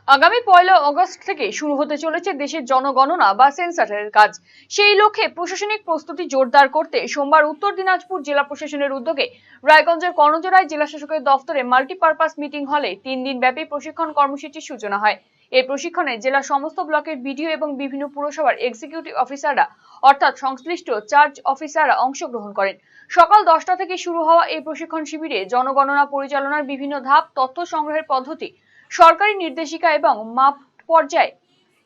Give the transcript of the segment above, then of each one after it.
আগামী 1 আগস্ট থেকে শুরু হতে চলেছে দেশের জনগণনা বা সেন্সাসের কাজ। সেই লক্ষ্যে প্রশাসনিক প্রস্তুতি জোরদার করতে সোমবার উত্তর দিনাজপুর জেলা প্রশাসনের উদ্যোগে রায়গঞ্জের কর্ণজোড়ায় জেলা শাসকের দফতরে মাল্টিপারপাস মিটিং হলে 3 দিন ব্যাপী প্রশিক্ষণ কর্মসূচির সূচনা হয়। এই প্রশিক্ষণে জেলার সমস্ত ব্লকের বিডিও এবং বিভিন্ন পুরসভার এক্সিকিউটিভ অফিসাররা অর্থাৎ সংশ্লিষ্ট চার্জ অফিসাররা অংশগ্রহণ করেন। সকাল 10টা থেকে শুরু হওয়া এই প্রশিক্ষণ শিবিরে জনগণনা পরিচালনার বিভিন্ন ধাপ, তথ্য সংগ্রহের পদ্ধতি, সরকারি নির্দেশিকা এবং মাঠ পর্যায়ে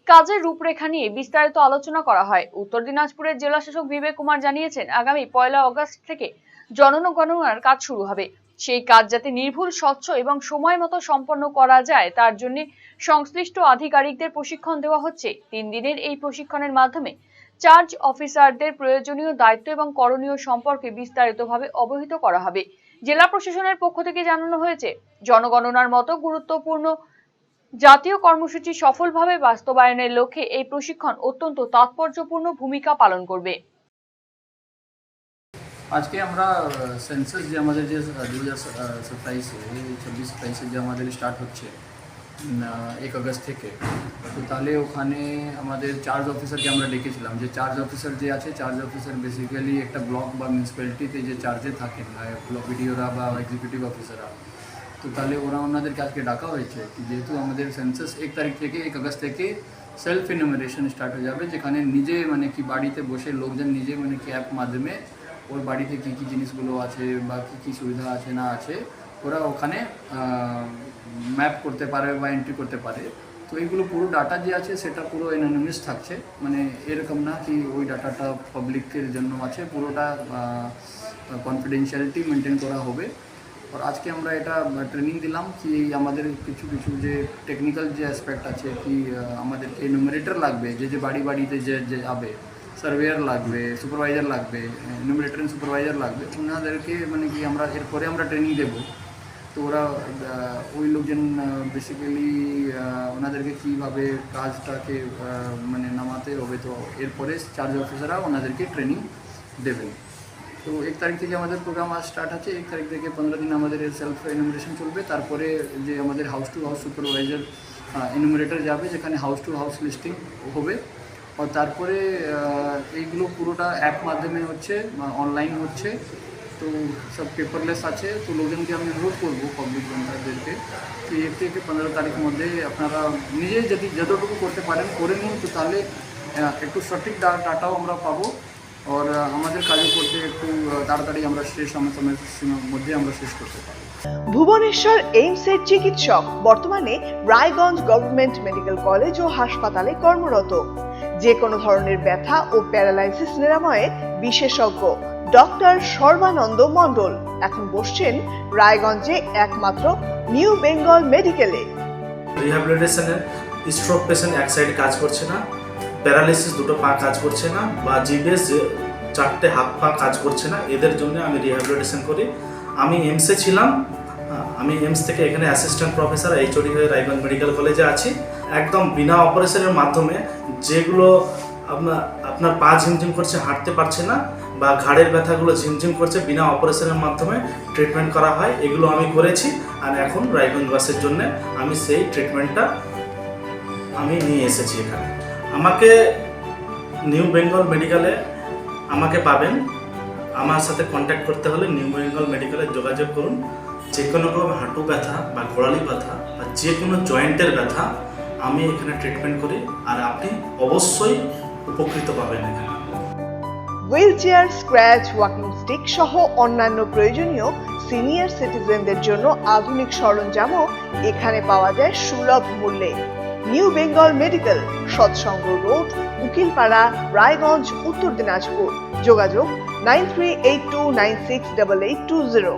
কাজের রূপরেখা নিয়ে বিস্তারিত আলোচনা করা হয়। উত্তর দিনাজপুরের জেলা শাসক বিবেক কুমার জানিয়েছেন, আগামী 1 আগস্ট থেকে জনগণনার কাজ শুরু হবে। সেই কাজ যাতে নির্ভুল, স্বচ্ছ এবং সময় মতো সম্পন্ন করা যায় তার জন্য সংশ্লিষ্ট আধিকারিকদের প্রশিক্ষণ দেওয়া হচ্ছে। 3 দিনের এই প্রশিক্ষণের মাধ্যমে চার্জ অফিসারদের প্রয়োজনীয় দায়িত্ব এবং করণীয় সম্পর্কে বিস্তারিতভাবে অবহিত করা হবে। জেলা প্রশাসনের পক্ষ থেকে জানানো হয়েছে, জনগণনার মতো গুরুত্বপূর্ণ জাতীয় কর্মসূচি সফলভাবে বাস্তবায়নের লক্ষ্যে এই প্রশিক্ষণ অত্যন্ত তাৎপর্যপূর্ণ ভূমিকা পালন করবে। আজকে আমরা সেন্সাস যে আমাদের যে 2027 যে আমাদের স্টার্ট হচ্ছে 1 আগস্ট থেকে, তো তাহলে ওখানে আমাদের চার্জ অফিসারকে আমরা ডেকেছিলাম। যে চার্জ অফিসার যে আছে, চার্জ অফিসার বেসিক্যালি একটা ব্লক বা মিউনিসিপ্যালিটিতে যে চার্জে থাকেন ব্লক বিডিওরা বা এক্সিকিউটিভ অফিসাররা, তো তাহলে ওনাদেরকে আজকে ডাকা হয়েছে। যেহেতু আমাদের সেন্সাস 1 তারিখ থেকে 1 আগস্ট থেকে সেলফ ইনুমারেশন স্টার্ট হয়ে যাবে, যেখানে নিজে কি বাড়িতে বসে লোকজন নিজে কি অ্যাপ মাধ্যমে ওর বাড়িতে কী কী জিনিসগুলো আছে বা কী সুবিধা আছে না আছে ওরা ওখানে ম্যাপ করতে পারে বা এন্ট্রি করতে পারে। তো এইগুলো পুরো ডাটা যে আছে সেটা পুরো অ্যানোনিমাস থাকছে, এরকম না কি ওই ডাটাটা পাবলিকের জন্য আছে, পুরোটা কনফিডেন্সিয়ালিটি মেনটেন করা হবে। আর আজকে আমরা এটা ট্রেনিং দিলাম কি আমাদের কিছু যে টেকনিক্যাল যে অ্যাসপেক্ট আছে কি আমাদেরকে এনুমারেটর লাগবে, যে বাড়িতে যে যাবে, সার্ভেয়ার লাগবে, সুপারভাইজার লাগবে, এনুমারেটর এন্ড সুপারভাইজার লাগবে, ওনাদেরকে কি আমরা এরপরে আমরা ট্রেনিং দেবো। তো ওরা ওই লোকজন বেসিক্যালি ওনাদেরকে কীভাবে কাজটাকে নামাতে হবে, তো এরপরে চার্জ অফিসাররা ওনাদেরকে ট্রেনিং দেবেন। তো 1 তারিখ থেকে আমাদের প্রোগ্রাম স্টার্ট আছে। 1 তারিখ থেকে 15 দিন আমাদের সেলফ এনুমারেশন চলবে। তারপরে যে আমাদের house to house supervisor enumerator যাবে, যেখানে হাউস টু হাউস লিস্টিং হবে। আর তারপরে এইগুলো পুরোটা অ্যাপ মাধ্যমে হচ্ছে, অনলাইন হচ্ছে, তো সব পেপারলেস আছে। তো লোকজনকে আমি অনুরোধ করবো, পাবলিক জনতাদেরকে, কি 1 থেকে 15 তারিখের মধ্যে আপনারা নিজে যদি যতটুকু করতে পারেন করে নিন, তো তাহলে একটু সঠিক ডাটাও আমরা পাবো। আর আমাদের কাজও করতে একটু তাড়াতাড়ি আমরা সময়ের মধ্যে আমরা শেষ করতে পারি। ভুবনেশ্বর এইমসের চিকিৎসক বর্তমানে রায়গঞ্জ গভর্নমেন্ট মেডিকেল কলেজ ও হাসপাতালে কর্মরত। যে কোনো ধরনের ব্যথা ও প্যারালাইসিস নিরাময়ে বিশেষজ্ঞ ডক্টর সর্বানন্দ মণ্ডল এখন বসছেন রায়গঞ্জে একমাত্র নিউ বেঙ্গল মেডিকেলে। রিহ্যাবিলিটেশনের স্ট্রোক পেশেন্ট এক সাইডে কাজ করছে না, প্যারালাইসিস দুটো পা কাজ করছে না, বা জিবিএস 4টে হাত পা কাজ করছে না, এদের জন্য আমি রিহ্যাবিলিটেশন করি। আমি এইমসে ছিলাম, আমি এইমস থেকে এখানে অ্যাসিস্ট্যান্ট প্রফেসর এইচওডি হয়ে রায়গঞ্জ মেডিকেল কলেজে আছি। একদম বিনা অপারেশনের মাধ্যমে যেগুলো আপনার পা ঝিমঝিম করছে, হাঁটতে পারছে না, বা ঘাড়ের ব্যথাগুলো ঝিমঝিম করছে, বিনা অপারেশনের মাধ্যমে ট্রিটমেন্ট করা হয়। এগুলো আমি করেছি, আর এখন রায়গঞ্জবাসীর জন্য আমি সেই ট্রিটমেন্টটা আমি নিয়ে এসেছি এখানে। আমাকে নিউ বেঙ্গল মেডিকেলে আমাকে পাবেন। আমার সাথে কন্ট্যাক্ট করতে হলে নিউ বেঙ্গল মেডিকেলে যোগাযোগ করুন। যে কোনো রকম হাঁটু ব্যথা বা গোড়ালি ব্যথা বা যে কোনো জয়েন্টের ব্যথা আমি এখানে ট্রিটমেন্ট করি, আর আপনি অবশ্যই উপকৃত পাবেন এখানে। Wheel chair, scratch, walking stick সহ অন্যান্য প্রয়োজনীয় সিনিয়র সিটিজেনদের জন্য আধুনিক সরঞ্জামও এখানে পাওয়া যায় সুলভ মূল্যে। নিউ বেঙ্গল মেডিকেল, সৎসঙ্গ রোড, উকিলপাড়া, রায়গঞ্জ, উত্তর দিনাজপুর। যোগাযোগ 9382968820।